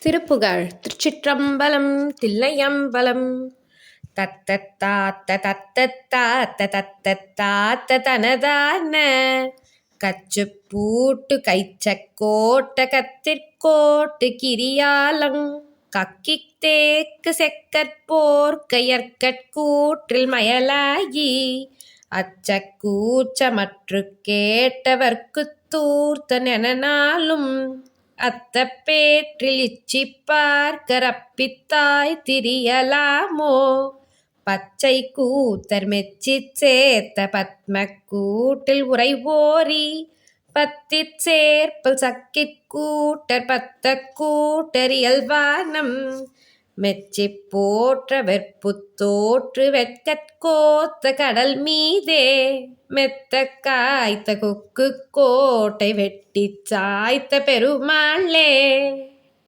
திருப்புகழ். திருச்சிற்றம்பலம். தில்லையம்பலம். தத்தத்தாத்த தத்தத்தாத்த தத்தத்தாத்த தனதான கச்சுப்பூட்டு கைச்சக்கோட்ட கத்திற்கோட்டு கிரியாலங் கக்கிக் தேக்கு செக்கற்போர் கையற்கட்கூற்றில் மயலாயி அச்சக்கூச்சமற்று கேட்டவர்க்குத் தூர்த்த நெனநாளும் அத்தப்பேற்றில் இச்சிப்பார் கரப்பித்தாய் திரியலாமோ பச்சை கூத்தர் மெச்சிச் சேர்த்த பத்மக்கூட்டில் உறைவோரி பத்திற் சேர்ப்பல் சக்கிற் கூட்டர் பத்த கூட்டர் இயல்வானம் மெச்சிப் போற்ற வெற்புத்தோற்று வெட்கற்கோத்த கடல் மீதே மெத்த காய்த்த கொக்கு கோட்டை வெட்டிச் சாய்த்த பெருமாளே.